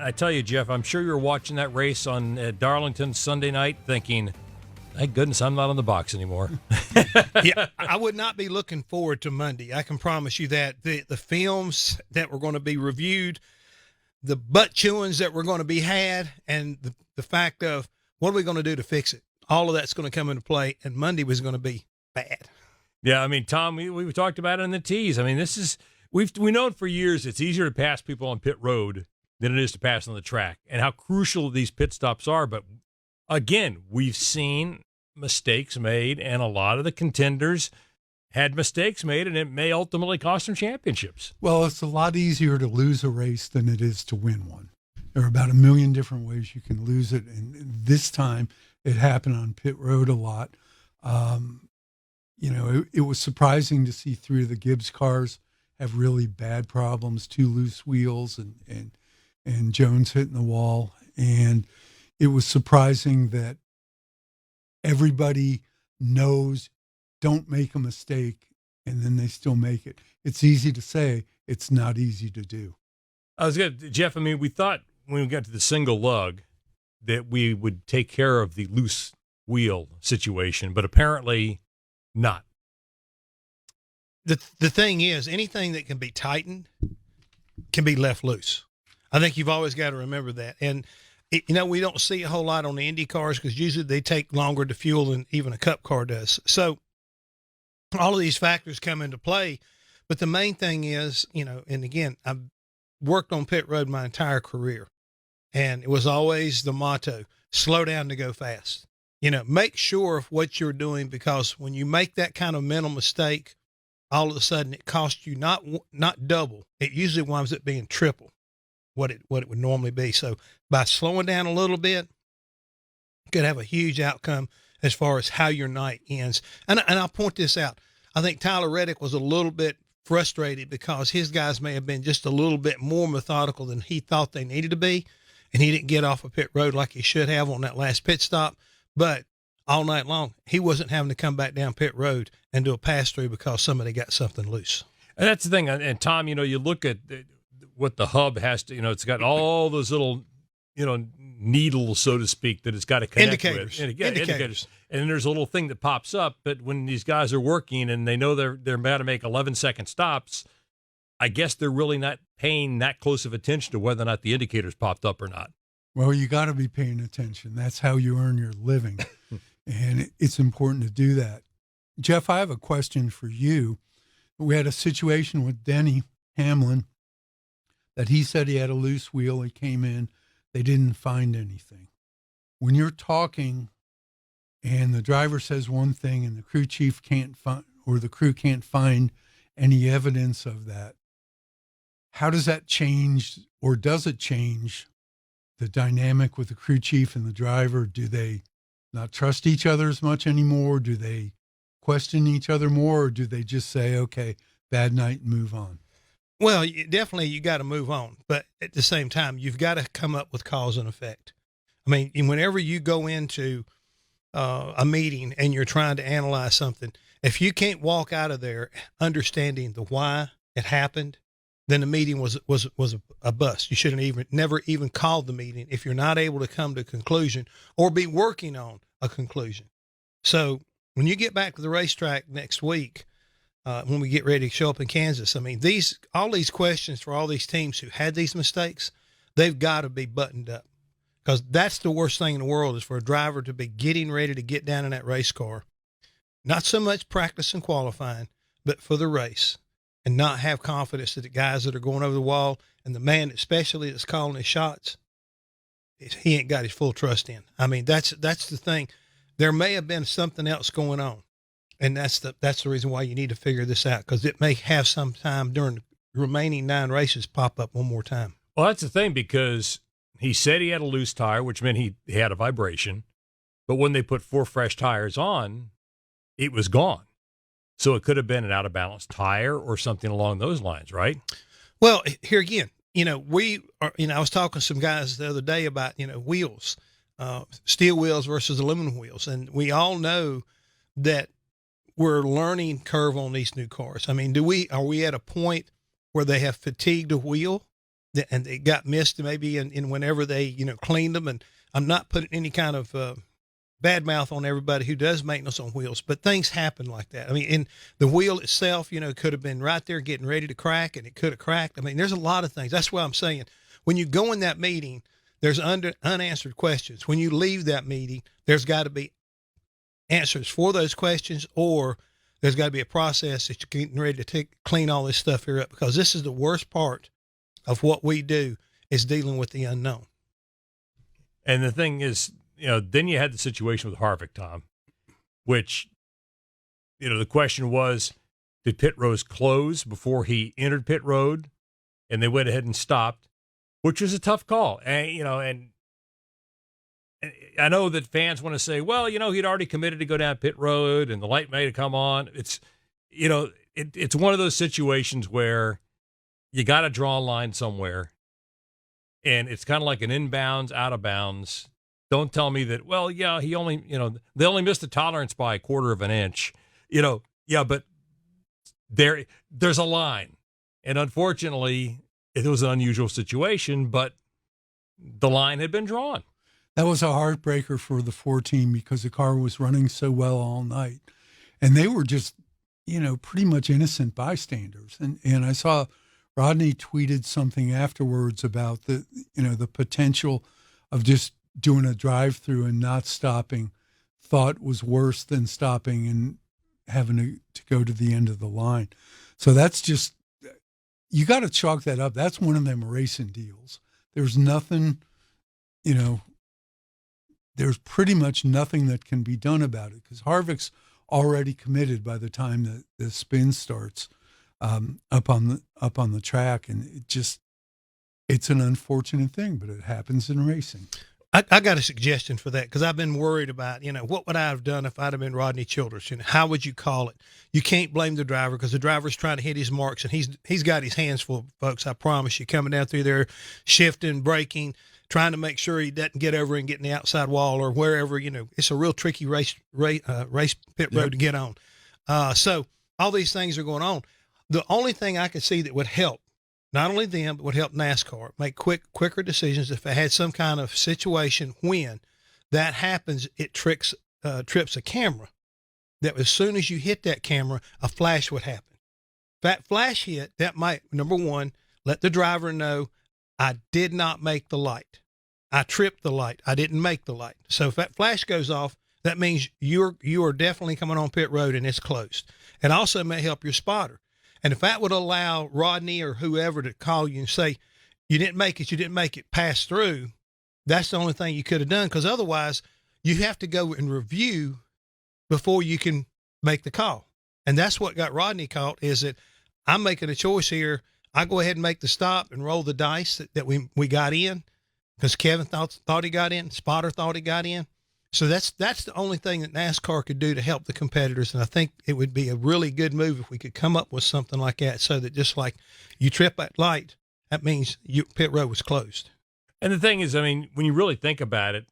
I tell you, Jeff, I'm sure you were watching that race on Darlington Sunday night thinking, thank goodness I'm not on the box anymore. Yeah, I would not be looking forward to Monday. I can promise you that. The films that were going to be reviewed, the butt chewings that were going to be had, and the fact of what are we going to do to fix it? All of that's going to come into play, and Monday was going to be bad. Yeah, I mean, Tom, we talked about it in the tease. I mean, this is we know for years it's easier to pass people on pit road than it is to pass on the track, and how crucial these pit stops are. But again, we've seen mistakes made, and a lot of the contenders had mistakes made, and it may ultimately cost them championships. Well, it's a lot easier to lose a race than it is to win one. There are about a million different ways you can lose it, and this time it happened on pit road a lot. It was surprising to see three of the Gibbs cars have really bad problems, two loose wheels and Jones hitting the wall. And it was surprising that everybody knows don't make a mistake, and then they still make it. It's easy to say, it's not easy to do. I was good, Jeff. I mean, we thought when we got to the single lug that we would take care of the loose wheel situation, but apparently not. The thing is, anything that can be tightened can be left loose. I think you've always got to remember that. And, we don't see a whole lot on the Indy cars because usually they take longer to fuel than even a Cup car does. So all of these factors come into play. But the main thing is, and again, I've worked on pit road my entire career, and it was always the motto, slow down to go fast. Make sure of what you're doing, because when you make that kind of mental mistake, all of a sudden it costs you not double. It usually winds up being triple what it would normally be. So by slowing down a little bit, it could have a huge outcome as far as how your night ends. And I'll point this out. I think Tyler Reddick was a little bit frustrated because his guys may have been just a little bit more methodical than he thought they needed to be, and he didn't get off of pit road like he should have on that last pit stop. But all night long, he wasn't having to come back down pit road and do a pass through because somebody got something loose. And that's the thing. And Tom, you look at what the hub has to, it's got all those little, needles, so to speak, that it's got to connect with. Indicators. And then there's a little thing that pops up. But when these guys are working and they know they're about to make 11-second stops, I guess they're really not paying that close of attention to whether or not the indicators popped up or not. Well, you got to be paying attention. That's how you earn your living. And it's important to do that. Jeff, I have a question for you. We had a situation with Denny Hamlin that he said he had a loose wheel. He came in. They didn't find anything. When you're talking and the driver says one thing and the crew chief can't find, or the crew can't find any evidence of that, how does that change, or does it change the dynamic with the crew chief and the driver? Do they not trust each other as much anymore? Do they question each other more, or do they just say, okay, bad night and move on? Well, definitely you got to move on, but at the same time, you've got to come up with cause and effect. I mean, whenever you go into a meeting and you're trying to analyze something, if you can't walk out of there understanding the why it happened, then the meeting was a bust. You should have never even called the meeting if you're not able to come to a conclusion or be working on a conclusion. So when you get back to the racetrack next week, when we get ready to show up in Kansas, I mean, all these questions for all these teams who had these mistakes, they've got to be buttoned up, because that's the worst thing in the world, is for a driver to be getting ready to get down in that race car, not so much practice and qualifying, but for the race, and not have confidence that the guys that are going over the wall and the man especially that's calling his shots, he ain't got his full trust in. I mean, that's the thing. There may have been something else going on. And that's the reason why you need to figure this out, because it may have some time during the remaining 9 races pop up one more time. Well, that's the thing, because he said he had a loose tire, which meant he had a vibration. But when they put 4 fresh tires on, it was gone. So it could have been an out of balance tire or something along those lines, right? Well, here again, we are, I was talking to some guys the other day about, wheels, steel wheels versus aluminum wheels. And we all know that we're learning curve on these new cars. I mean, are we at a point where they have fatigued a wheel and it got missed maybe in whenever they, cleaned them. And I'm not putting any kind of bad mouth on everybody who does maintenance on wheels, but things happen like that. I mean, in the wheel itself, could have been right there getting ready to crack, and it could have cracked. I mean, there's a lot of things. That's why I'm saying when you go in that meeting, there's unanswered questions. When you leave that meeting, there's got to be answers for those questions, or there's got to be a process that you're getting ready to clean all this stuff here up, because this is the worst part of what we do, is dealing with the unknown. And the thing is, then you had the situation with Harvick, Tom, which, the question was, did pit roads close before he entered pit road? And they went ahead and stopped, which was a tough call. And, and I know that fans want to say, well, he'd already committed to go down pit road and the light may have come on. It's, it's one of those situations where you got to draw a line somewhere, and it's kind of like an inbounds, out of bounds. Don't tell me that, well, yeah, he only, they only missed the tolerance by a quarter of an inch, yeah, but there's a line. And unfortunately, it was an unusual situation, but the line had been drawn. That was a heartbreaker for the 4 team, because the car was running so well all night. And they were just, pretty much innocent bystanders. And I saw Rodney tweeted something afterwards about the potential of just doing a drive-through and not stopping, thought was worse than stopping and having to go to the end of the line. So that's just, you got to chalk that up. That's one of them racing deals. There's nothing, there's pretty much nothing that can be done about it, because Harvick's already committed by the time that the spin starts up on the track, and it's an unfortunate thing, but it happens in racing. I got a suggestion for that, because I've been worried about, what would I have done if I'd have been Rodney Childers? How would you call it? You can't blame the driver, because the driver's trying to hit his marks, and he's got his hands full, folks. I promise you, coming down through there, shifting, braking, trying to make sure he doesn't get over and get in the outside wall or wherever. It's a real tricky race pit road to get on. So all these things are going on. The only thing I could see that would help, not only them, but would help NASCAR make quicker decisions, if it had some kind of situation when that happens, it trips a camera, that as soon as you hit that camera, a flash would happen. If that flash hit, that might, number one, let the driver know, I did not make the light. I tripped the light. I didn't make the light. So if that flash goes off, that means you are definitely coming on pit road and it's closed. It also may help your spotter. And if that would allow Rodney or whoever to call you and say, you didn't make it, pass through, that's the only thing you could have done, because otherwise you have to go and review before you can make the call. And that's what got Rodney caught, is that I'm making a choice here. I go ahead and make the stop and roll the dice that we got in, because Kevin thought he got in, spotter thought he got in. So that's the only thing that NASCAR could do to help the competitors. And I think it would be a really good move if we could come up with something like that, so that just like you trip that light, that means pit road was closed. And the thing is, I mean, when you really think about it,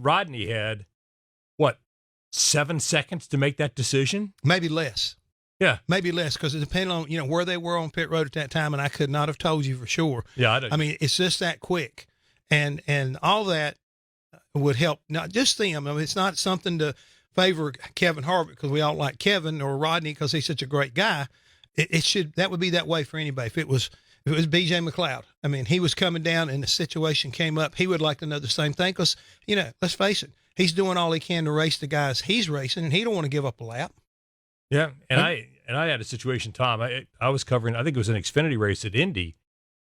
Rodney had, 7 seconds to make that decision? Maybe less. Yeah. Maybe less, because it depends on, where they were on pit road at that time, and I could not have told you for sure. Yeah, I mean, it's just that quick. And all that would help, not just them. I mean, it's not something to favor Kevin Harvick because we all like Kevin, or Rodney because he's such a great guy. That would be that way for anybody. If it was BJ McLeod, I mean, he was coming down and the situation came up, he would like to know the same thing, because, let's face it, he's doing all he can to race the guys he's racing, and he don't want to give up a lap. Yeah, and I had a situation, Tom. I was covering, I think it was an Xfinity race at Indy.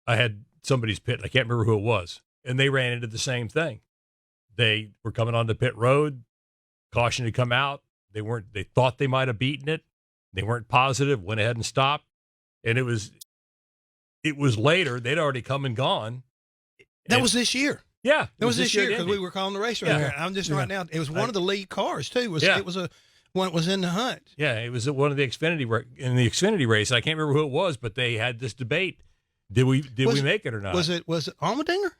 I had somebody's pit, I can't remember who it was, and they ran into the same thing. They were coming onto pit road, caution to come out. They thought they might have beaten it. They weren't positive, went ahead and stopped. And it was later, they'd already come and gone. That was this year. Yeah. It was this year, because we were calling the race right there. I'm just right now. It was one of the lead cars too. It was one that was in the hunt. Yeah, it was one of the Xfinity race. I can't remember who it was, but they had this debate. Did we make it or not? Was it Allmendinger?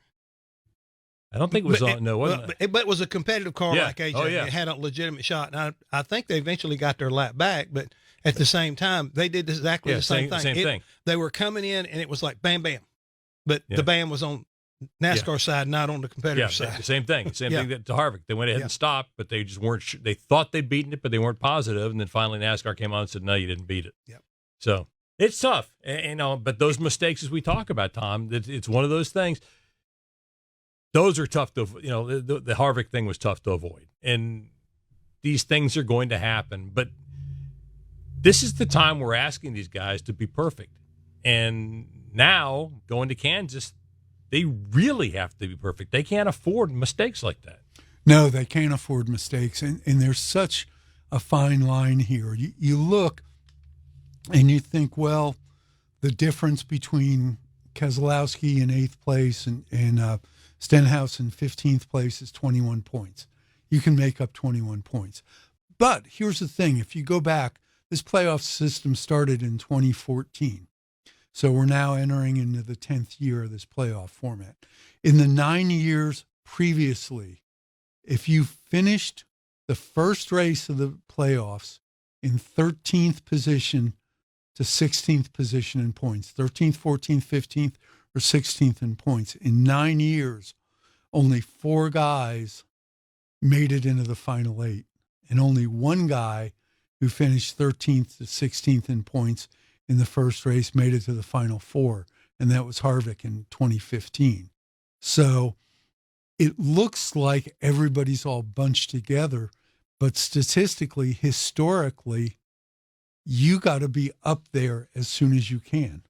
I don't think it was wasn't it? But it was a competitive car like AJ. Oh, yeah. It had a legitimate shot. And I think they eventually got their lap back, but At the same time, they did exactly the same thing. Same thing. They were coming in, and it was like bam, bam. But the bam was on NASCAR side, not on the competitor side. Same thing. Same thing to Harvick. They went ahead and stopped, but they just weren't they thought they'd beaten it, but they weren't positive. And then finally NASCAR came on and said, no, you didn't beat it. Yep. So it's tough. And, but those mistakes, as we talk about, Tom, it's one of those things. Those are tough to, the Harvick thing was tough to avoid. And these things are going to happen. But this is the time we're asking these guys to be perfect. And now, going to Kansas, they really have to be perfect. They can't afford mistakes like that. No, they can't afford mistakes. And there's such a fine line here. You look and you think, well, the difference between Keselowski in 8th place and Stenhouse in 15th place is 21 points. You can make up 21 points. But here's the thing. If you go back, this playoff system started in 2014. So we're now entering into the 10th year of this playoff format. In the 9 years previously, if you finished the first race of the playoffs in 13th position to 16th position in points, 13th, 14th, 15th, or 16th in points, in 9 years, only 4 guys made it into the final 8. And only one guy who finished 13th to 16th in points in the first race made it to the final 4, and that was Harvick in 2015. So it looks like everybody's all bunched together, but statistically, historically, you got to be up there as soon as you can.